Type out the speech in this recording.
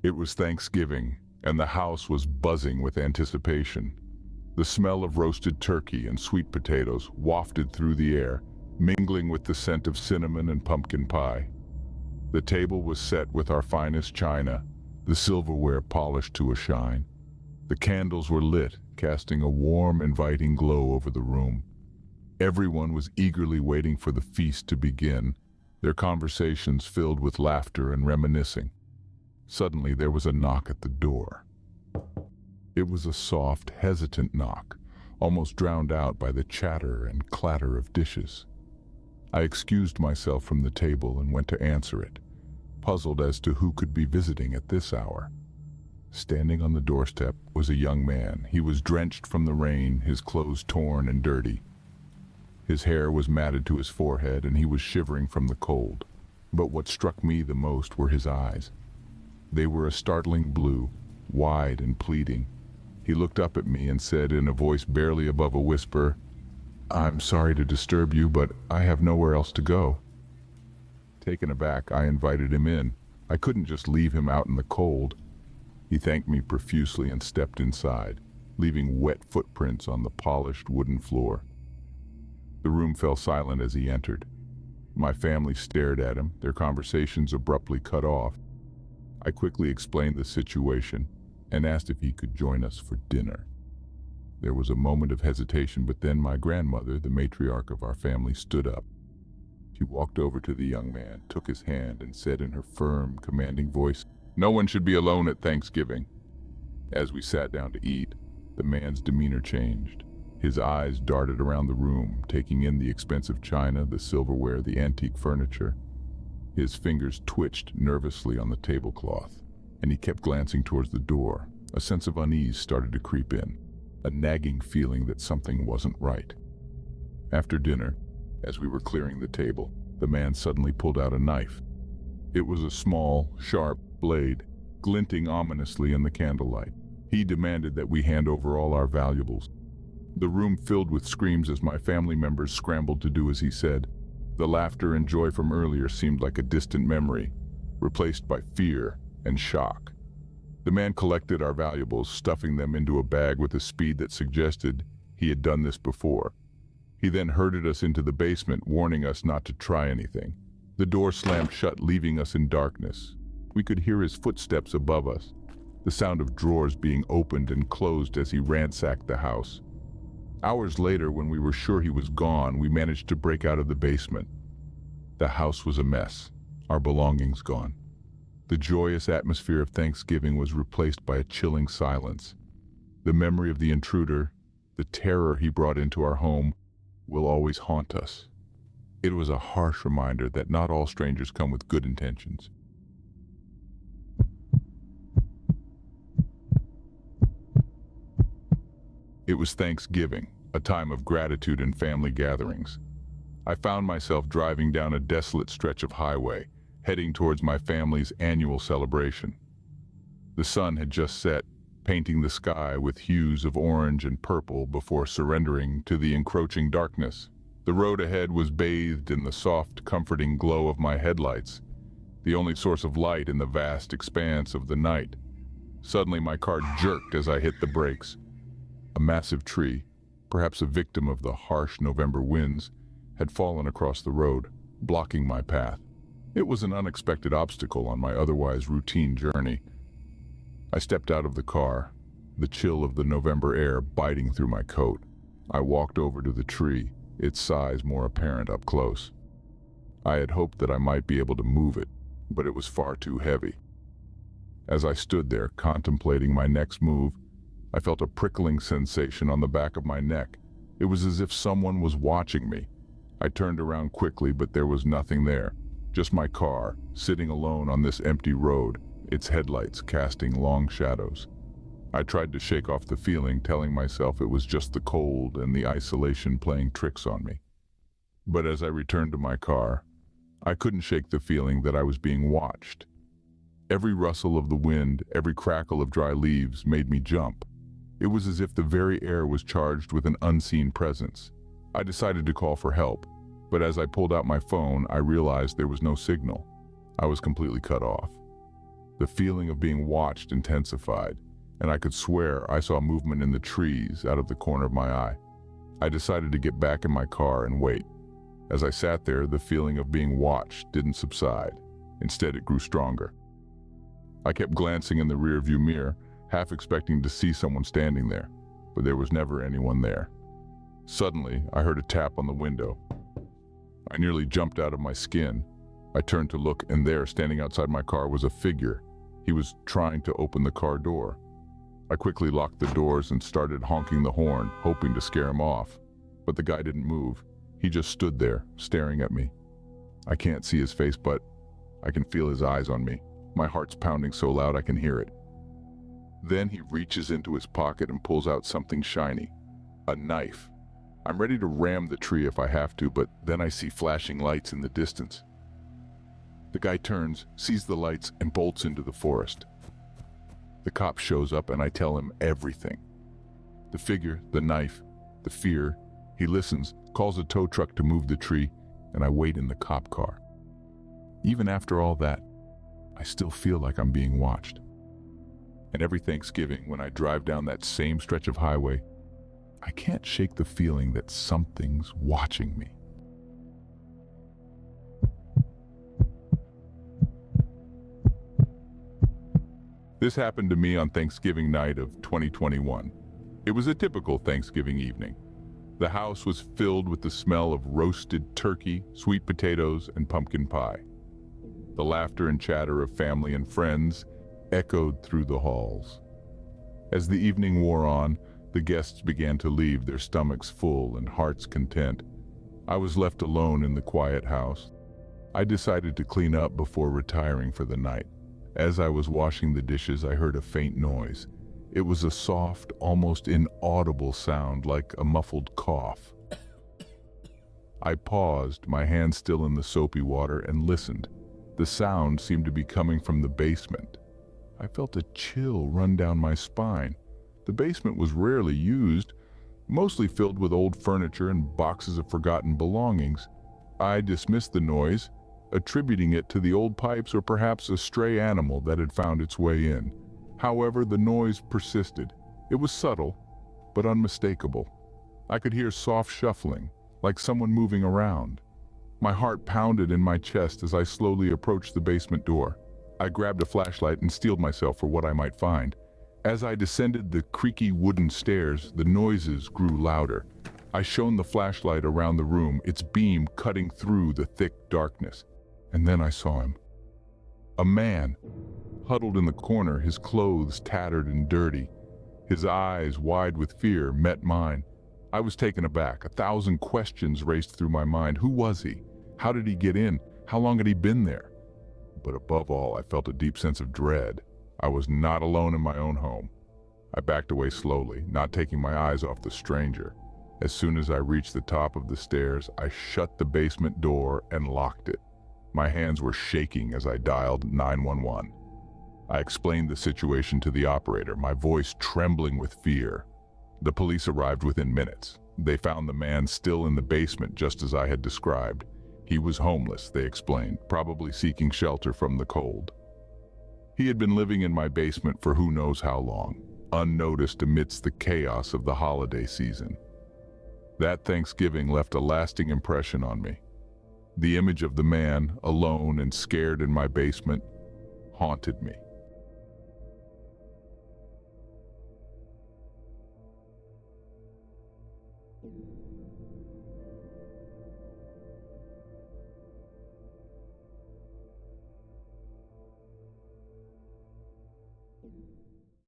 It was Thanksgiving, and the house was buzzing with anticipation. The smell of roasted turkey and sweet potatoes wafted through the air, mingling with the scent of cinnamon and pumpkin pie. The table was set with our finest china, the silverware polished to a shine. The candles were lit, casting a warm, inviting glow over the room. Everyone was eagerly waiting for the feast to begin, their conversations filled with laughter and reminiscing. Suddenly there was a knock at the door. It was a soft, hesitant knock, almost drowned out by the chatter and clatter of dishes. I excused myself from the table and went to answer it, puzzled as to who could be visiting at this hour. Standing on the doorstep was a young man. He was drenched from the rain, his clothes torn and dirty. His hair was matted to his forehead and he was shivering from the cold. But what struck me the most were his eyes. They were a startling blue, wide and pleading. He looked up at me and said in a voice barely above a whisper, "I'm sorry to disturb you, but I have nowhere else to go." Taken aback, I invited him in. I couldn't just leave him out in the cold. He thanked me profusely and stepped inside, leaving wet footprints on the polished wooden floor. The room fell silent as he entered. My family stared at him, their conversations abruptly cut off. I quickly explained the situation and asked if he could join us for dinner. There was a moment of hesitation, but then my grandmother, the matriarch of our family, stood up. She walked over to the young man, took his hand, and said in her firm, commanding voice, "No one should be alone at Thanksgiving." As we sat down to eat, the man's demeanor changed. His eyes darted around the room, taking in the expensive china, the silverware, the antique furniture. His fingers twitched nervously on the tablecloth, and he kept glancing towards the door. A sense of unease started to creep in, a nagging feeling that something wasn't right. After dinner, as we were clearing the table, the man suddenly pulled out a knife. It was a small, sharp blade, glinting ominously in the candlelight. He demanded that we hand over all our valuables. The room filled with screams as my family members scrambled to do as he said. The laughter and joy from earlier seemed like a distant memory, replaced by fear and shock. The man collected our valuables, stuffing them into a bag with a speed that suggested he had done this before. He then herded us into the basement, warning us not to try anything. The door slammed shut, leaving us in darkness. We could hear his footsteps above us, the sound of drawers being opened and closed as he ransacked the house. Hours later, when we were sure he was gone, we managed to break out of the basement. The house was a mess, our belongings gone. The joyous atmosphere of Thanksgiving was replaced by a chilling silence. The memory of the intruder, the terror he brought into our home, will always haunt us. It was a harsh reminder that not all strangers come with good intentions. It was Thanksgiving, a time of gratitude and family gatherings. I found myself driving down a desolate stretch of highway, heading towards my family's annual celebration. The sun had just set, painting the sky with hues of orange and purple before surrendering to the encroaching darkness. The road ahead was bathed in the soft, comforting glow of my headlights, the only source of light in the vast expanse of the night. Suddenly my car jerked as I hit the brakes. A massive tree, perhaps a victim of the harsh November winds, had fallen across the road, blocking my path. It was an unexpected obstacle on my otherwise routine journey. I stepped out of the car, the chill of the November air biting through my coat. I walked over to the tree, its size more apparent up close. I had hoped that I might be able to move it, but it was far too heavy. As I stood there contemplating my next move, I felt a prickling sensation on the back of my neck. It was as if someone was watching me. I turned around quickly, but there was nothing there. Just my car, sitting alone on this empty road, its headlights casting long shadows. I tried to shake off the feeling, telling myself it was just the cold and the isolation playing tricks on me. But as I returned to my car, I couldn't shake the feeling that I was being watched. Every rustle of the wind, every crackle of dry leaves made me jump. It was as if the very air was charged with an unseen presence. I decided to call for help, but as I pulled out my phone, I realized there was no signal. I was completely cut off. The feeling of being watched intensified, and I could swear I saw movement in the trees out of the corner of my eye. I decided to get back in my car and wait. As I sat there, the feeling of being watched didn't subside. Instead, it grew stronger. I kept glancing in the rearview mirror, half expecting to see someone standing there, but there was never anyone there. Suddenly, I heard a tap on the window. I nearly jumped out of my skin. I turned to look, and there, standing outside my car, was a figure. He was trying to open the car door. I quickly locked the doors and started honking the horn, hoping to scare him off. But the guy didn't move. He just stood there, staring at me. I can't see his face, but I can feel his eyes on me. My heart's pounding so loud I can hear it. Then he reaches into his pocket and pulls out something shiny. A knife. I'm ready to ram the tree if I have to, but then I see flashing lights in the distance. The guy turns, sees the lights, and bolts into the forest. The cop shows up and I tell him everything. The figure, the knife, the fear. He listens, calls a tow truck to move the tree, and I wait in the cop car. Even after all that, I still feel like I'm being watched. And every Thanksgiving, when I drive down that same stretch of highway, I can't shake the feeling that something's watching me. This happened to me on Thanksgiving night of 2021. It was a typical Thanksgiving evening. The house was filled with the smell of roasted turkey, sweet potatoes, and pumpkin pie. The laughter and chatter of family and friends echoed through the halls. As the evening wore on, the guests began to leave, their stomachs full and hearts content. I was left alone in the quiet house. I decided to clean up before retiring for the night. As I was washing the dishes, I heard a faint noise. It was a soft, almost inaudible sound, like a muffled cough. I paused, my hand still in the soapy water, and listened. The sound seemed to be coming from the basement. I felt a chill run down my spine. The basement was rarely used, mostly filled with old furniture and boxes of forgotten belongings. I dismissed the noise, attributing it to the old pipes or perhaps a stray animal that had found its way in. However, the noise persisted. It was subtle, but unmistakable. I could hear soft shuffling, like someone moving around. My heart pounded in my chest as I slowly approached the basement door. I grabbed a flashlight and steeled myself for what I might find. As I descended the creaky wooden stairs, the noises grew louder. I shone the flashlight around the room, its beam cutting through the thick darkness. And then I saw him. A man, huddled in the corner, his clothes tattered and dirty. His eyes, wide with fear, met mine. I was taken aback. 1,000 questions raced through my mind. Who was he? How did he get in? How long had he been there? But above all, I felt a deep sense of dread. I was not alone in my own home. I backed away slowly, not taking my eyes off the stranger. As soon as I reached the top of the stairs, I shut the basement door and locked it. My hands were shaking as I dialed 911. I explained the situation to the operator, my voice trembling with fear. The police arrived within minutes. They found the man still in the basement just as I had described. He was homeless, they explained, probably seeking shelter from the cold. He had been living in my basement for who knows how long, unnoticed amidst the chaos of the holiday season. That Thanksgiving left a lasting impression on me. The image of the man, alone and scared in my basement, haunted me.